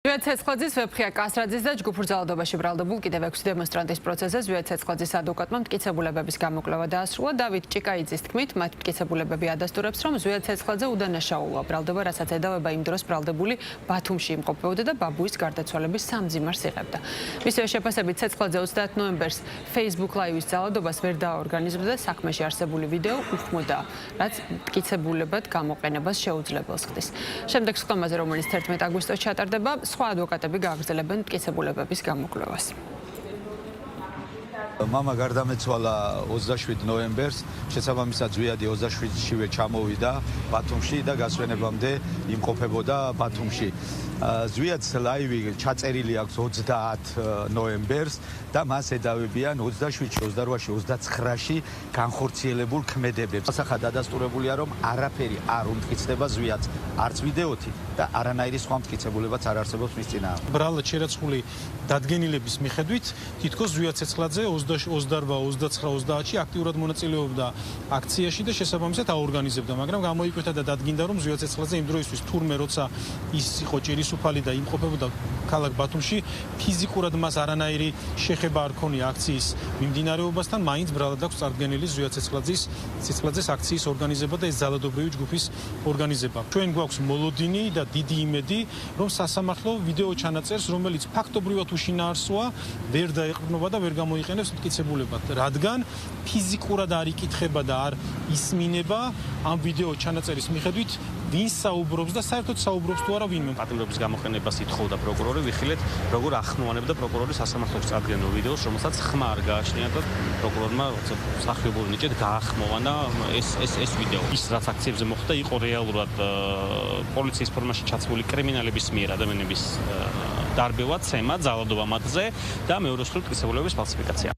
Ზვიად-ცეცხლაძის ვეფხია კასრაძის და ჯგუფურ ძალადობაში ბრალდებულ კიდევ 6 დემონსტრანტის პროცესზე ზვიად-ცეცხლაძის ადვოკატმა მტკიცებულებების გამოკვლევა დაასრულა. დავით ჭიკაიძის თქმით, მათ მტკიცებულებები ადასტურებს, რომ ზვიად-ცეცხლაძე უდანაშაულოა ბრალდება, რასაც ედავება იმ დროს ბრალდებული ბათუმში იმყოფებოდა და ბაბუის გარდაცვალების სამძიმარს იღებდა. მისივე შეფასებით, ცეცხლაძე 30 ნოემბერს Facebook Live-ის ძალადობას ვერ დააორგანიზებდა და საქმეში არსებული ვიდეო უხმოდა, რაც მტკიცებულებად გამოყენებას შეუძლებელს ხდის. შემდეგ სხდომაზე, რომელიც 11 აგვისტოს ჩატარდება, სხვა ადვოკატები გააგრძელებენ მტკიცებულებების გამოკვლევას. მამა გარდამეცვალა 27 ნოემბერს, შესაბამისად ზვიადი 27-შივე ჩამოვიდა ბათუმში და გასვენებამდე იმყოფებოდა ბათუმში. ზვიადს ლაივი ჩაწერილი აქვს 30 ნოემბერს და მას ედავებიან 27-ში, 28-ში, 29-ში განხორციელებულ ქმედებებს. ასახად დადასტურებულია, რომ არაფერი არ უმტკიცდება ზვიადს, არც ვიდეოთი და არანაირი სხვა მტკიცებულებაც არ არსებობს მის წინააღმდეგ. ბრალად შერაცხული დადგენილების მიხედვით, თითქოს ზვიად-ცეცხლაძე 28-29-30-ში აქტიურად მონაწილეობდა აქციაში და შესაბამისად აორგანიზებდა, მაგრამ გამოიკვეთა და დადგინდა, რომ ზვიად-ცეცხლაძე იმ დროისთვის თურმე როცა ის იყო ჭირისუფალი და იმყოფებოდა ქალაქ ბათუმში, ფიზიკურად მას არანაირი შეხება არ ქონია აქციის მიმდინარეობასთან, მაინც ბრალად აქვს წარდგენილი ზვიად-ცეცხლაძის აქციის ორგანიზება და ეს ძალადობრივი ჯგუფის ორგანიზება. ჩვენ გვაქვს მოლოდინი და დიდი იმედი, რომ სასამართლო ვიდეო ჩანაწერს, რომელიც ფაქტობრივად უშინაარსოა, ვერ დაეყრდნობა და ვერ გამოიყენებს მტკიცებულებად, რადგან ფიზიკურად არ იკითხება და არ ისმინება ამ ვიდეო ჩანაწერის მიხედვით, ვინ საუბრობს და საერთოდ საუბრობს თუ არა ვინმე. პატიმრობის გამოყენებას ითხოვდა პროკურორი, ვიხილეთ, როგორ ახმოვანებდა პროკურორი სასამართლოს წარდგენილ ვიდეოს, რომელსაც ხმა არ გააჩნია და პროკურორმა მსახიობური ნიჭით გაახმოვანა ეს ვიდეო. ის რაც აქციებზე მოხდა, იყო რეალურად პოლიციის ფორმაში ჩაცმული კრიმინალების მიერ ადამიანების დარბევა, ცემა, ძალადობა მათზე და მეორე მხრივ მტკიცებულებების ფალსიფიკაცია.